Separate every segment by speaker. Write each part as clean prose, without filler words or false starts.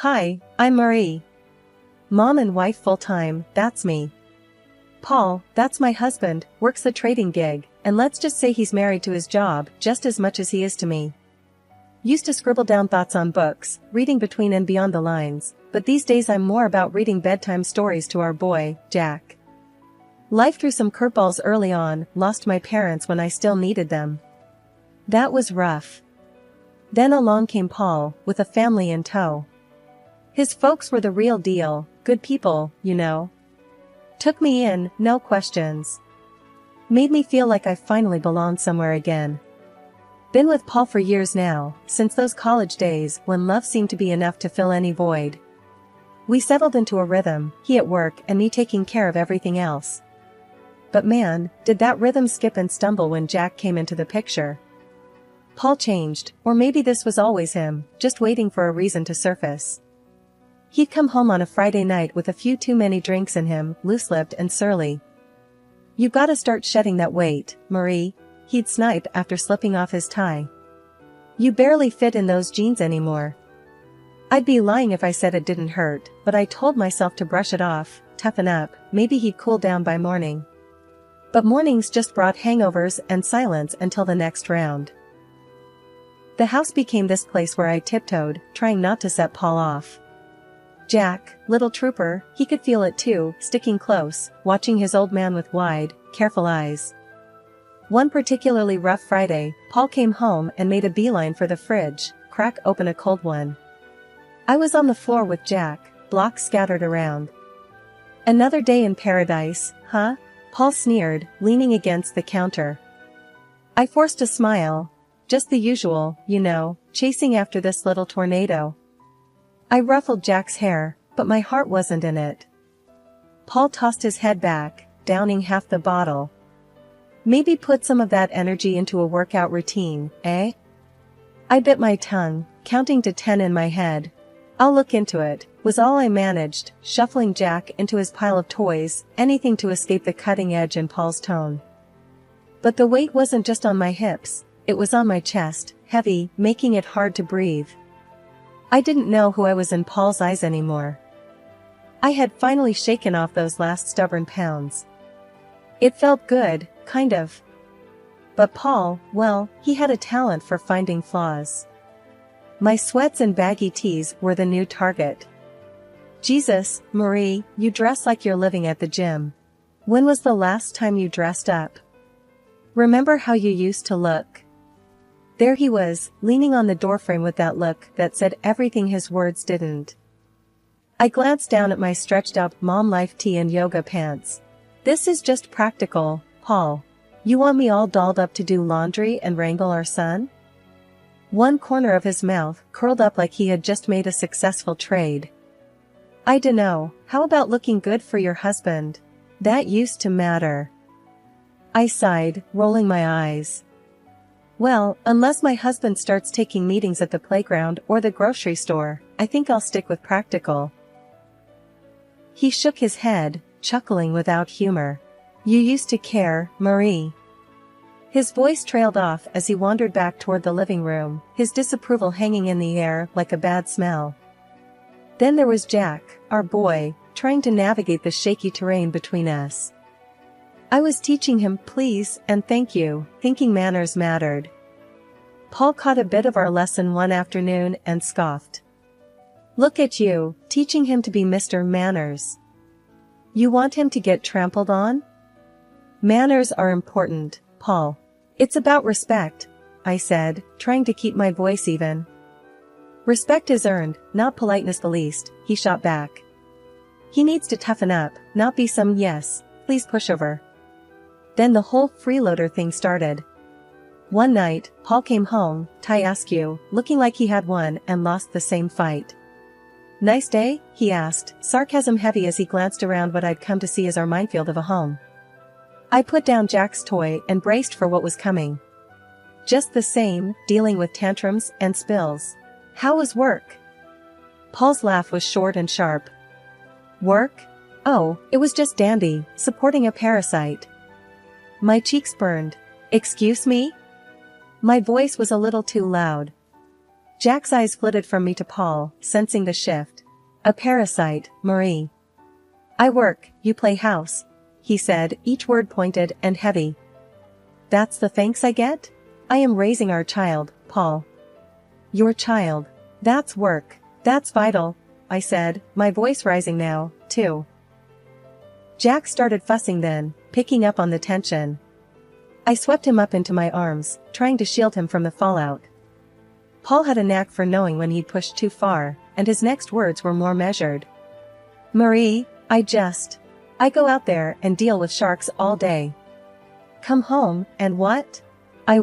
Speaker 1: Hi, I'm Marie. Mom and wife full-time, that's me. Paul, that's my husband, works a trading gig, and let's just say he's married to his job just as much as he is to me. Used to scribble down thoughts on books, reading between and beyond the lines, but these days I'm more about reading bedtime stories to our boy, Jack. Life threw some curveballs early on, lost my parents when I still needed them. That was rough. Then along came Paul, with a family in tow. His folks were the real deal, good people, you know. Took me in, no questions. Made me feel like I finally belonged somewhere again. Been with Paul for years now, since those college days when love seemed to be enough to fill any void. We settled into a rhythm, he at work and me taking care of everything else. But man, did that rhythm skip and stumble when Jack came into the picture. Paul changed, or maybe this was always him, just waiting for a reason to surface. He'd come home on a Friday night with a few too many drinks in him, loose-lipped and surly. "You gotta start shedding that weight, Marie," he'd snipe after slipping off his tie. "You barely fit in those jeans anymore." I'd be lying if I said it didn't hurt, but I told myself to brush it off, toughen up, maybe he'd cool down by morning. But mornings just brought hangovers and silence until the next round. The house became this place where I tiptoed, trying not to set Paul off. Jack, little trooper, he could feel it too, sticking close, watching his old man with wide, careful eyes. One particularly rough Friday, Paul came home and made a beeline for the fridge, crack open a cold one. I was on the floor with Jack, blocks scattered around. "Another day in paradise, huh?" Paul sneered, leaning against the counter. I forced a smile. Just the usual, you know, chasing after this little tornado. I ruffled Jack's hair, but my heart wasn't in it. Paul tossed his head back, downing half the bottle. "Maybe put some of that energy into a workout routine, eh?" I bit my tongue, counting to 10 in my head. "I'll look into it," was all I managed, shuffling Jack into his pile of toys, anything to escape the cutting edge in Paul's tone. But the weight wasn't just on my hips, it was on my chest, heavy, making it hard to breathe. I didn't know who I was in Paul's eyes anymore. I had finally shaken off those last stubborn pounds. It felt good, kind of. But Paul, well, he had a talent for finding flaws. My sweats and baggy tees were the new target. "Jesus, Marie, you dress like you're living at the gym. When was the last time you dressed up? Remember how you used to look?" There he was, leaning on the doorframe with that look that said everything his words didn't. I glanced down at my stretched-out mom life tee and yoga pants. "This is just practical, Paul. You want me all dolled up to do laundry and wrangle our son?" One corner of his mouth curled up like he had just made a successful trade. "I dunno, how about looking good for your husband? That used to matter." I sighed, rolling my eyes. "Well, unless my husband starts taking meetings at the playground or the grocery store, I think I'll stick with practical." He shook his head, chuckling without humor. "You used to care, Marie." His voice trailed off as he wandered back toward the living room, his disapproval hanging in the air like a bad smell. Then there was Jack, our boy, trying to navigate the shaky terrain between us. I was teaching him please and thank you, thinking manners mattered. Paul caught a bit of our lesson one afternoon and scoffed. "Look at you, teaching him to be Mr. Manners. You want him to get trampled on?" "Manners are important, Paul. It's about respect," I said, trying to keep my voice even. "Respect is earned, not politeness the least," he shot back. "He needs to toughen up, not be some yes, please pushover." Then the whole freeloader thing started. One night, Paul came home, tie askew, looking like he had won and lost the same fight. "Nice day?" he asked, sarcasm heavy as he glanced around what I'd come to see as our minefield of a home. I put down Jack's toy and braced for what was coming. "Just the same, dealing with tantrums and spills. How was work?" Paul's laugh was short and sharp. "Work? Oh, it was just dandy, supporting a parasite." My cheeks burned. "Excuse me?" My voice was a little too loud. Jack's eyes flitted from me to Paul, sensing the shift. A parasite, Marie. I work, you play house, he said, each word pointed and heavy. That's the thanks I get? I am raising our child, Paul. Your child. That's work. That's vital, I said, my voice rising now, too. Jack started fussing then, picking up on the tension. I swept him up into my arms, trying to shield him from the fallout. Paul had a knack for knowing when he'd pushed too far, and his next words were more measured. Marie, I go out there and deal with sharks all day. Come home, and what? I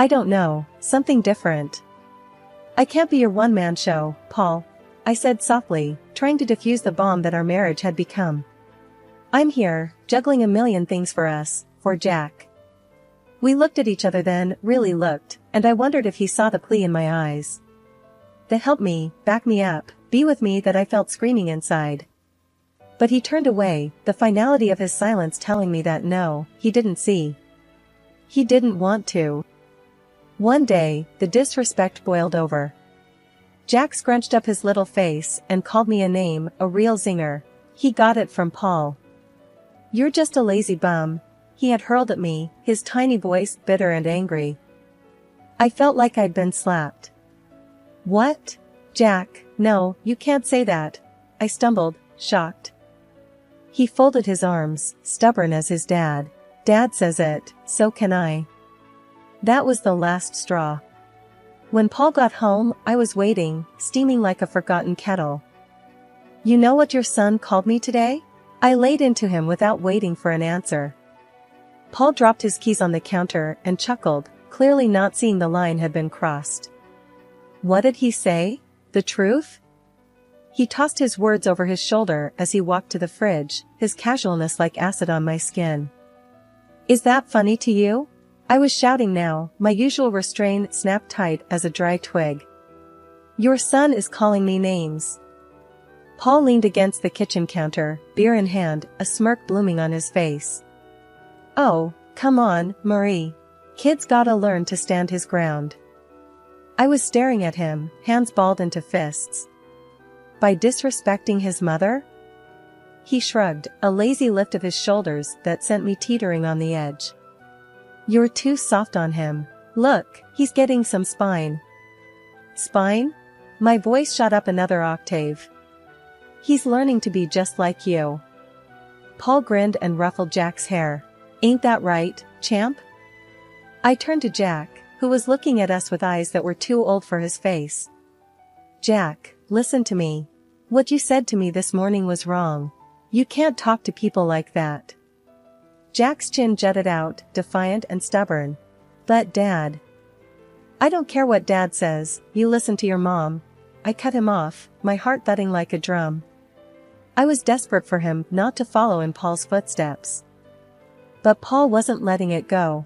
Speaker 1: don't know, something different. I can't be your one-man show, Paul, I said softly, trying to defuse the bomb that our marriage had become. I'm here, juggling a million things for us, for Jack. We looked at each other then, really looked, and I wondered if he saw the plea in my eyes. The help me, back me up, be with me that I felt screaming inside. But he turned away, the finality of his silence telling me that no, he didn't see. He didn't want to. One day, the disrespect boiled over. Jack scrunched up his little face and called me a name, a real zinger. He got it from Paul. You're just a lazy bum, he had hurled at me, his tiny voice bitter and angry. I felt like I'd been slapped. What? Jack, no, you can't say that, I stumbled, shocked. He folded his arms, stubborn as his dad. Dad says it, so can I. That was the last straw. When Paul got home, I was waiting, steaming like a forgotten kettle. You know what your son called me today? I laid into him without waiting for an answer. Paul dropped his keys on the counter and chuckled, clearly not seeing the line had been crossed. What did he say? The truth? He tossed his words over his shoulder as he walked to the fridge, his casualness like acid on my skin. Is that funny to you? I was shouting now, my usual restraint snapped tight as a dry twig. Your son is calling me names. Paul leaned against the kitchen counter, beer in hand, a smirk blooming on his face. Oh, come on, Marie. Kid's gotta learn to stand his ground. I was staring at him, hands balled into fists. By disrespecting his mother? He shrugged, a lazy lift of his shoulders that sent me teetering on the edge. You're too soft on him. Look, he's getting some spine. Spine? My voice shot up another octave. He's learning to be just like you. Paul grinned and ruffled Jack's hair. Ain't that right, champ? I turned to Jack, who was looking at us with eyes that were too old for his face. Jack, listen to me. What you said to me this morning was wrong. You can't talk to people like that. Jack's chin jutted out, defiant and stubborn. But Dad. I don't care what Dad says, you listen to your mom. I cut him off, my heart thudding like a drum. I was desperate for him not to follow in Paul's footsteps. But Paul wasn't letting it go.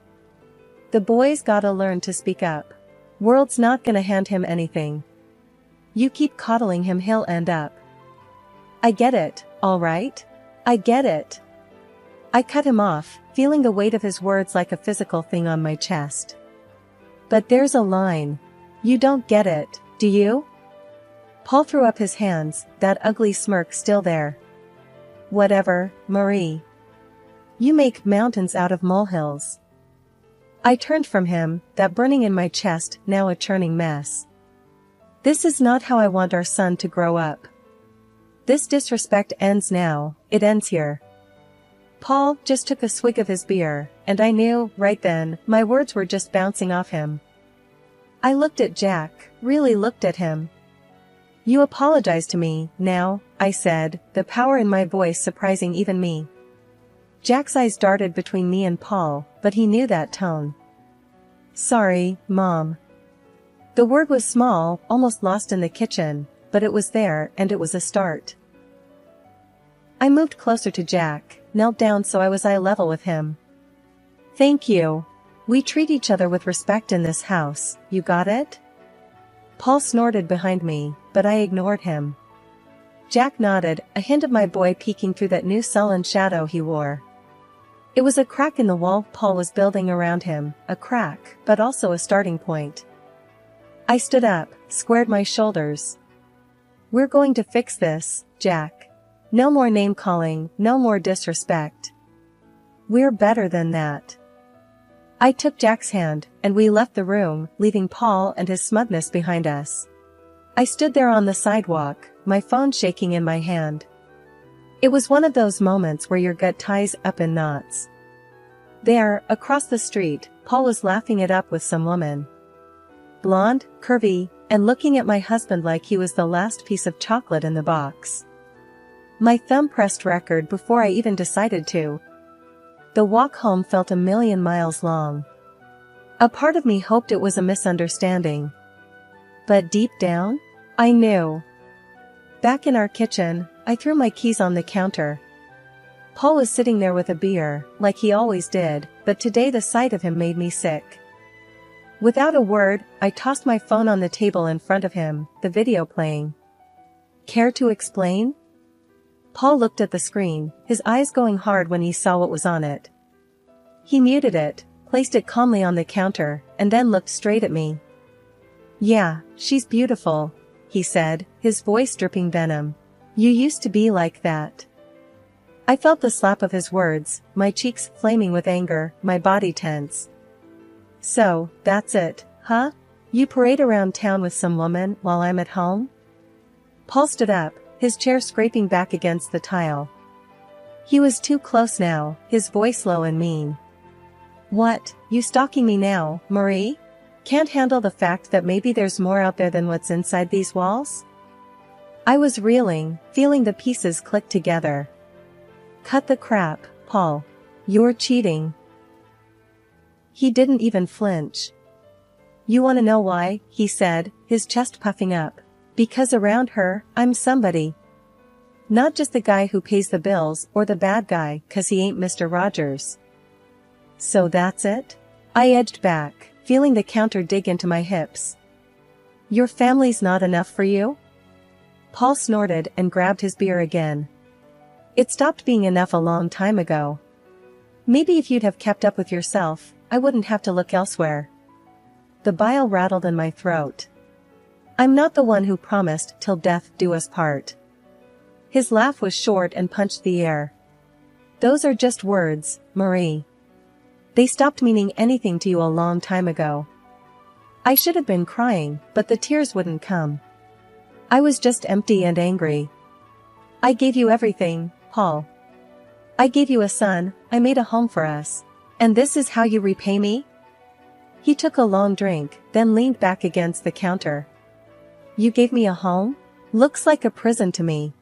Speaker 1: The boy's gotta learn to speak up. World's not gonna hand him anything. You keep coddling him, he'll end up. I get it, all right? I get it. I cut him off, feeling the weight of his words like a physical thing on my chest. But there's a line. You don't get it, do you? Paul threw up his hands, that ugly smirk still there. Whatever, Marie. You make mountains out of molehills. I turned from him, that burning in my chest now a churning mess. This is not how I want our son to grow up. This disrespect ends now, it ends here. Paul just took a swig of his beer, and I knew, right then, my words were just bouncing off him. I looked at Jack, really looked at him. You apologize to me, now, I said, the power in my voice surprising even me. Jack's eyes darted between me and Paul, but he knew that tone. Sorry, Mom. The word was small, almost lost in the kitchen, but it was there and it was a start. I moved closer to Jack, knelt down so I was eye level with him. Thank you. We treat each other with respect in this house, you got it? Paul snorted behind me, but I ignored him. Jack nodded, a hint of my boy peeking through that new sullen shadow he wore. It was a crack in the wall Paul was building around him, a crack, but also a starting point. I stood up, squared my shoulders. We're going to fix this, Jack. No more name-calling, no more disrespect. We're better than that. I took Jack's hand, and we left the room, leaving Paul and his smugness behind us. I stood there on the sidewalk, my phone shaking in my hand. It was one of those moments where your gut ties up in knots. There, across the street, Paul was laughing it up with some woman. Blonde, curvy, and looking at my husband like he was the last piece of chocolate in the box. My thumb pressed record before I even decided to. The walk home felt a million miles long. A part of me hoped it was a misunderstanding. But deep down, I knew. Back in our kitchen, I threw my keys on the counter. Paul was sitting there with a beer, like he always did, but today the sight of him made me sick. Without a word, I tossed my phone on the table in front of him, the video playing. Care to explain? Paul looked at the screen, his eyes going hard when he saw what was on it. He muted it, placed it calmly on the counter, and then looked straight at me. Yeah, she's beautiful, he said, his voice dripping venom. You used to be like that. I felt the slap of his words, my cheeks flaming with anger, my body tense. So, that's it, huh? You parade around town with some woman while I'm at home? Paul stood up, his chair scraping back against the tile. He was too close now, his voice low and mean. What, you stalking me now, Marie? Can't handle the fact that maybe there's more out there than what's inside these walls? I was reeling, feeling the pieces click together. Cut the crap, Paul. You're cheating. He didn't even flinch. You want to know why, he said, his chest puffing up. Because around her, I'm somebody. Not just the guy who pays the bills or the bad guy 'cause he ain't Mr. Rogers. So that's it? I edged back, feeling the counter dig into my hips. Your family's not enough for you? Paul snorted and grabbed his beer again. It stopped being enough a long time ago. Maybe if you'd have kept up with yourself, I wouldn't have to look elsewhere. The bile rattled in my throat. I'm not the one who promised till death do us part. His laugh was short and punched the air. Those are just words, Marie. They stopped meaning anything to you a long time ago. I should have been crying, but the tears wouldn't come. I was just empty and angry. I gave you everything, Paul. I gave you a son, I made a home for us. And this is how you repay me? He took a long drink, then leaned back against the counter. You gave me a home? Looks like a prison to me.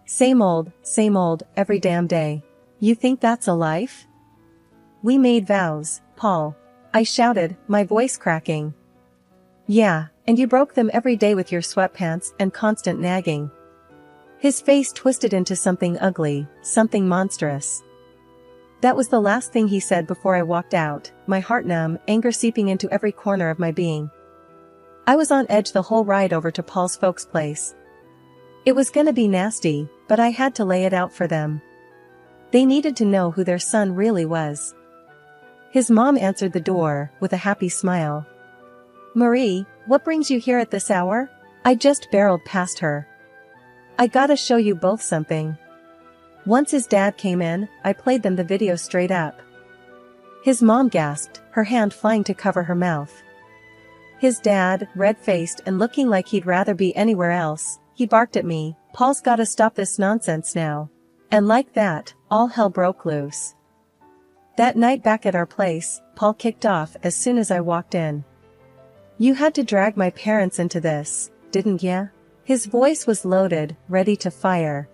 Speaker 1: Same old, every damn day. You think that's a life? We made vows, Paul. I shouted, my voice cracking. Yeah, and you broke them every day with your sweatpants and constant nagging. His face twisted into something ugly, something monstrous. That was the last thing he said before I walked out, my heart numb, anger seeping into every corner of my being. I was on edge the whole ride over to Paul's folks' place. It was gonna be nasty, but I had to lay it out for them. They needed to know who their son really was. His mom answered the door, with a happy smile. Marie, what brings you here at this hour? I just barreled past her. I gotta show you both something. Once his dad came in, I played them the video straight up. His mom gasped, her hand flying to cover her mouth. His dad, red-faced and looking like he'd rather be anywhere else, he barked at me, Paul's gotta stop this nonsense now. And like that, all hell broke loose. That night back at our place, Paul kicked off as soon as I walked in. You had to drag my parents into this, didn't ya? His voice was loaded, ready to fire.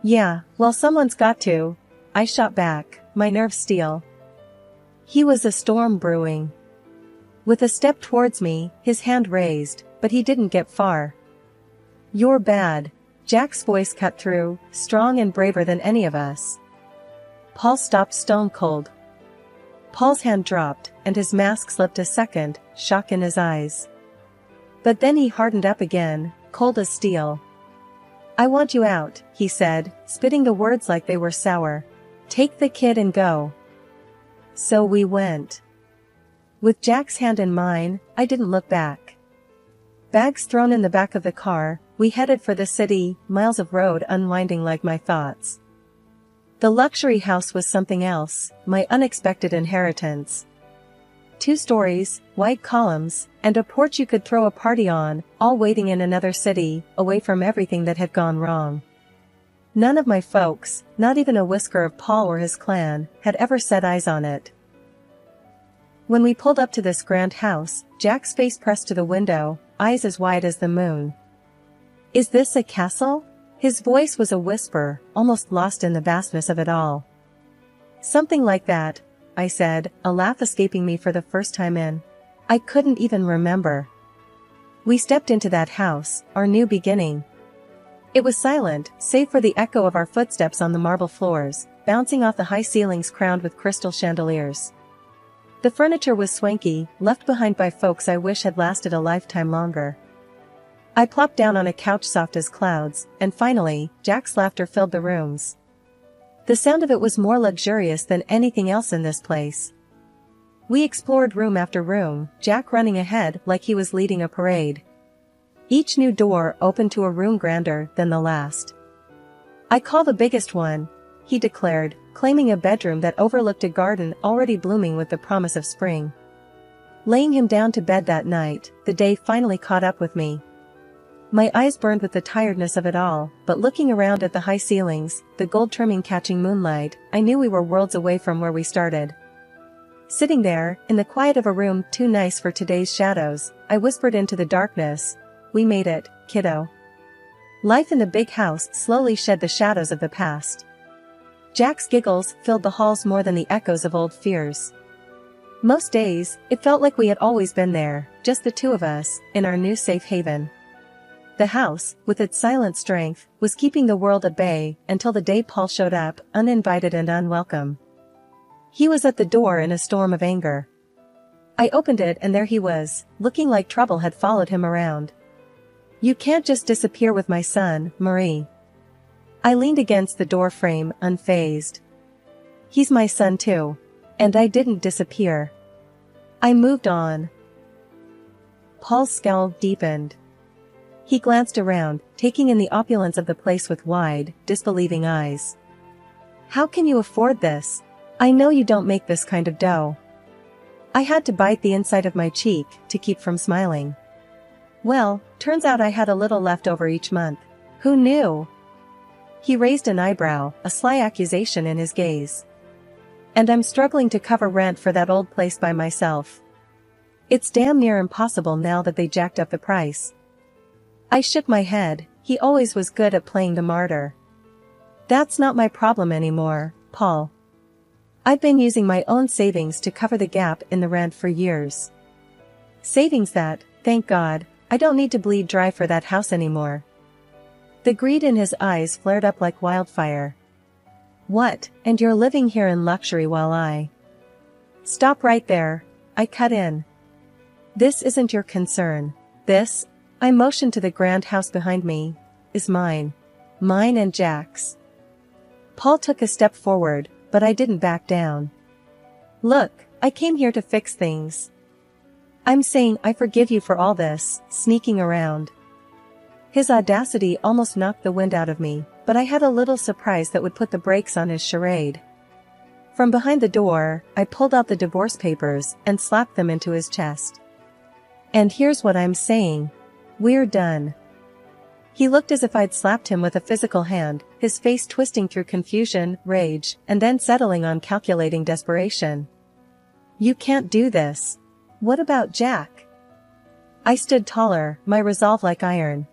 Speaker 1: Yeah, well someone's got to. I shot back, my nerves steel. He was a storm brewing. With a step towards me, his hand raised, but he didn't get far. You're bad. Jack's voice cut through, strong and braver than any of us. Paul stopped stone cold. Paul's hand dropped, and his mask slipped a second, shock in his eyes. But then he hardened up again, cold as steel. I want you out, he said, spitting the words like they were sour. Take the kid and go. So we went. With Jack's hand in mine, I didn't look back. Bags thrown in the back of the car, we headed for the city, miles of road unwinding like my thoughts. The luxury house was something else, my unexpected inheritance. 2 stories, white columns, and a porch you could throw a party on, all waiting in another city, away from everything that had gone wrong. None of my folks, not even a whisker of Paul or his clan, had ever set eyes on it. When we pulled up to this grand house, Jack's face pressed to the window, eyes as wide as the moon. "Is this a castle?" His voice was a whisper, almost lost in the vastness of it all. "Something like that," I said, a laugh escaping me for the first time in. I couldn't even remember. We stepped into that house, our new beginning. It was silent, save for the echo of our footsteps on the marble floors, bouncing off the high ceilings crowned with crystal chandeliers. The furniture was swanky, left behind by folks I wish had lasted a lifetime longer. I plopped down on a couch soft as clouds, and finally, Jack's laughter filled the rooms. The sound of it was more luxurious than anything else in this place. We explored room after room, Jack running ahead like he was leading a parade. Each new door opened to a room grander than the last. "I call the biggest one," he declared, claiming a bedroom that overlooked a garden already blooming with the promise of spring. Laying him down to bed that night, the day finally caught up with me. My eyes burned with the tiredness of it all, but looking around at the high ceilings, the gold trimming catching moonlight, I knew we were worlds away from where we started. Sitting there, in the quiet of a room too nice for today's shadows, I whispered into the darkness, "We made it, kiddo." Life in the big house slowly shed the shadows of the past. Jack's giggles filled the halls more than the echoes of old fears. Most days, it felt like we had always been there, just the two of us, in our new safe haven. The house, with its silent strength, was keeping the world at bay until the day Paul showed up, uninvited and unwelcome. He was at the door in a storm of anger. I opened it and there he was, looking like trouble had followed him around. "You can't just disappear with my son, Marie." I leaned against the door frame, unfazed. "He's my son too. And I didn't disappear. I moved on." Paul's scowl deepened. He glanced around, taking in the opulence of the place with wide, disbelieving eyes. "How can you afford this? I know you don't make this kind of dough." I had to bite the inside of my cheek to keep from smiling. "Well, turns out I had a little left over each month. Who knew?" He raised an eyebrow, a sly accusation in his gaze. "And I'm struggling to cover rent for that old place by myself. It's damn near impossible now that they jacked up the price." I shook my head. He always was good at playing the martyr. "That's not my problem anymore, Paul. I've been using my own savings to cover the gap in the rent for years. Savings that, thank God, I don't need to bleed dry for that house anymore." The greed in his eyes flared up like wildfire. "What, and you're living here in luxury while I—" "Stop right there," I cut in. "This isn't your concern. This," I motioned to the grand house behind me, "is mine. Mine and Jack's." Paul took a step forward, but I didn't back down. "Look, I came here to fix things. I'm saying I forgive you for all this, sneaking around." His audacity almost knocked the wind out of me, but I had a little surprise that would put the brakes on his charade. From behind the door, I pulled out the divorce papers and slapped them into his chest. "And here's what I'm saying. We're done." He looked as if I'd slapped him with a physical hand, his face twisting through confusion, rage, and then settling on calculating desperation. "You can't do this. What about Jack?" I stood taller, my resolve like iron.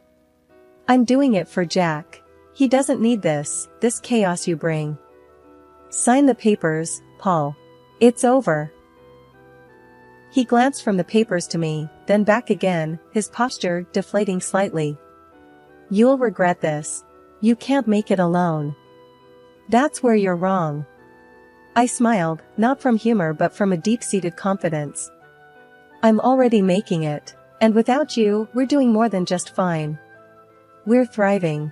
Speaker 1: "I'm doing it for Jack. He doesn't need this chaos you bring. Sign the papers, Paul. It's over." He glanced from the papers to me, then back again, his posture deflating slightly. "You'll regret this. You can't make it alone." "That's where you're wrong." I smiled, not from humor but from a deep-seated confidence. "I'm already making it. And without you, we're doing more than just fine. We're thriving."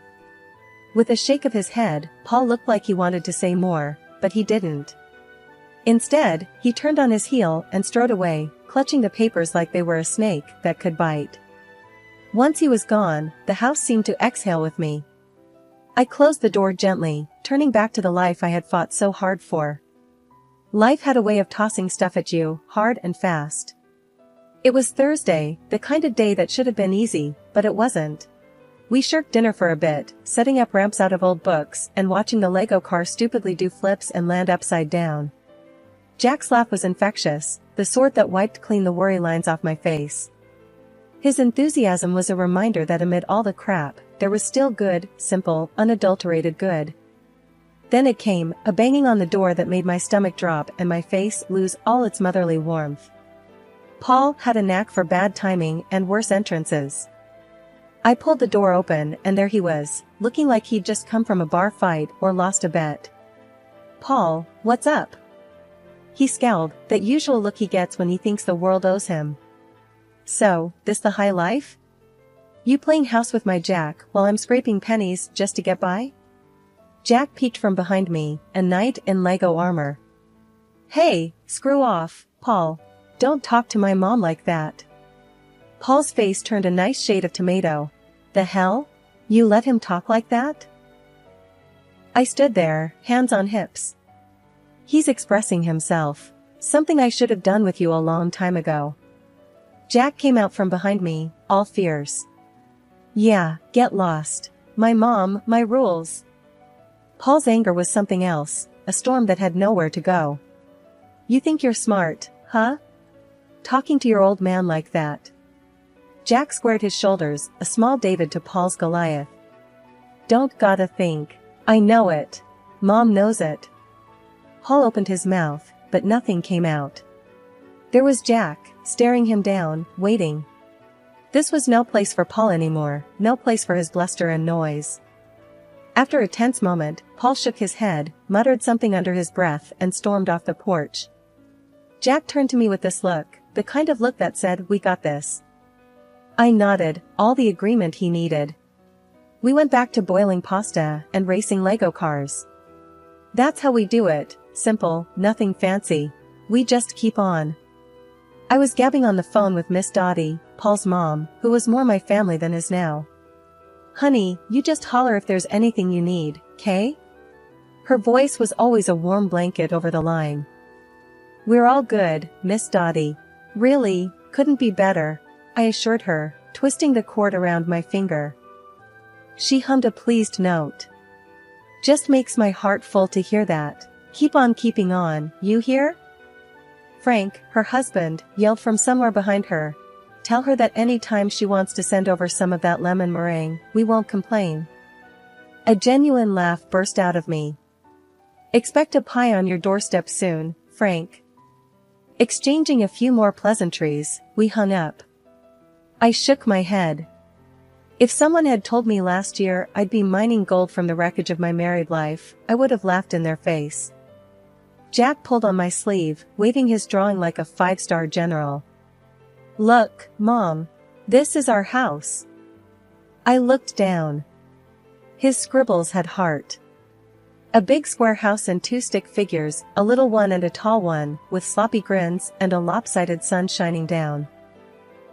Speaker 1: With a shake of his head, Paul looked like he wanted to say more, but he didn't. Instead, he turned on his heel and strode away, clutching the papers like they were a snake that could bite. Once he was gone, the house seemed to exhale with me. I closed the door gently, turning back to the life I had fought so hard for. Life had a way of tossing stuff at you, hard and fast. It was Thursday, the kind of day that should have been easy, but it wasn't. We shirked dinner for a bit, setting up ramps out of old books and watching the Lego car stupidly do flips and land upside down. Jack's laugh was infectious, the sort that wiped clean the worry lines off my face. His enthusiasm was a reminder that amid all the crap, there was still good, simple, unadulterated good. Then it came, a banging on the door that made my stomach drop and my face lose all its motherly warmth. Paul had a knack for bad timing and worse entrances. I pulled the door open and there he was, looking like he'd just come from a bar fight or lost a bet. "Paul, what's up?" He scowled, that usual look he gets when he thinks the world owes him. "So, this the high life? You playing house with my Jack while I'm scraping pennies just to get by?" Jack peeked from behind me, a knight in Lego armor. "Hey, screw off, Paul. Don't talk to my mom like that." Paul's face turned a nice shade of tomato. "The hell? You let him talk like that?" I stood there, hands on hips. "He's expressing himself. Something I should have done with you a long time ago." Jack came out from behind me, all fierce. "Yeah, get lost. My mom, my rules." Paul's anger was something else, a storm that had nowhere to go. "You think you're smart, huh? Talking to your old man like that?" Jack squared his shoulders, a small David to Paul's Goliath. "Don't gotta think. I know it. Mom knows it." Paul opened his mouth, but nothing came out. There was Jack, staring him down, waiting. This was no place for Paul anymore, no place for his bluster and noise. After a tense moment, Paul shook his head, muttered something under his breath and stormed off the porch. Jack turned to me with this look, the kind of look that said, "We got this." I nodded, all the agreement he needed. We went back to boiling pasta and racing Lego cars. That's how we do it, simple, nothing fancy. We just keep on. I was gabbing on the phone with Miss Dottie, Paul's mom, who was more my family than is now. "Honey, you just holler if there's anything you need, 'kay?" Her voice was always a warm blanket over the line. "We're all good, Miss Dottie. Really, couldn't be better," I assured her, twisting the cord around my finger. She hummed a pleased note. "Just makes my heart full to hear that. Keep on keeping on, you hear?" Frank, her husband, yelled from somewhere behind her. "Tell her that any time she wants to send over some of that lemon meringue, we won't complain." A genuine laugh burst out of me. "Expect a pie on your doorstep soon, Frank." Exchanging a few more pleasantries, we hung up. I shook my head. If someone had told me last year I'd be mining gold from the wreckage of my married life, I would have laughed in their face. Jack pulled on my sleeve, waving his drawing like a 5-star general. "Look, Mom. This is our house." I looked down. His scribbles had heart. A big square house and 2 stick figures, a little one and a tall one, with sloppy grins and a lopsided sun shining down.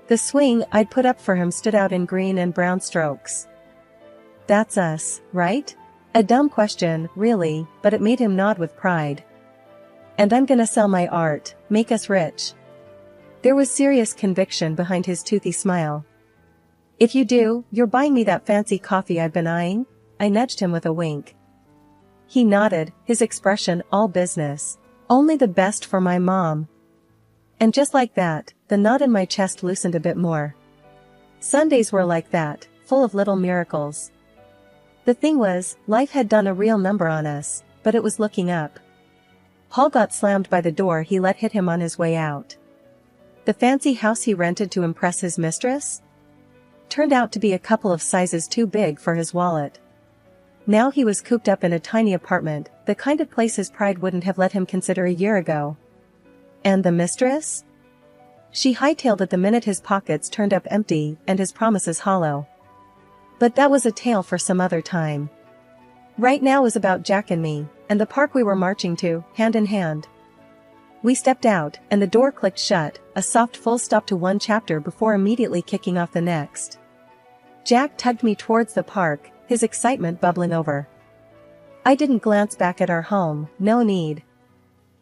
Speaker 1: The swing I'd put up for him stood out in green and brown strokes. "That's us, right?" A dumb question, really, but it made him nod with pride. "And I'm gonna sell my art, make us rich." There was serious conviction behind his toothy smile. "If you do, you're buying me that fancy coffee I've been eyeing?" I nudged him with a wink. He nodded, his expression all business. "Only the best for my mom." And just like that, the knot in my chest loosened a bit more. Sundays were like that, full of little miracles. The thing was, life had done a real number on us, but it was looking up. Paul got slammed by the door he let hit him on his way out. The fancy house he rented to impress his mistress? Turned out to be a couple of sizes too big for his wallet. Now he was cooped up in a tiny apartment, the kind of place his pride wouldn't have let him consider a year ago. And the mistress? She hightailed it the minute his pockets turned up empty and his promises hollow. But that was a tale for some other time. Right now was about Jack and me, and the park we were marching to, hand in hand. We stepped out, and the door clicked shut, a soft full stop to one chapter before immediately kicking off the next. Jack tugged me towards the park, his excitement bubbling over. I didn't glance back at our home, no need.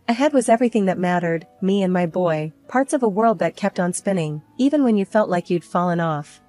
Speaker 1: Ahead was everything that mattered, me and my boy, parts of a world that kept on spinning, even when you felt like you'd fallen off.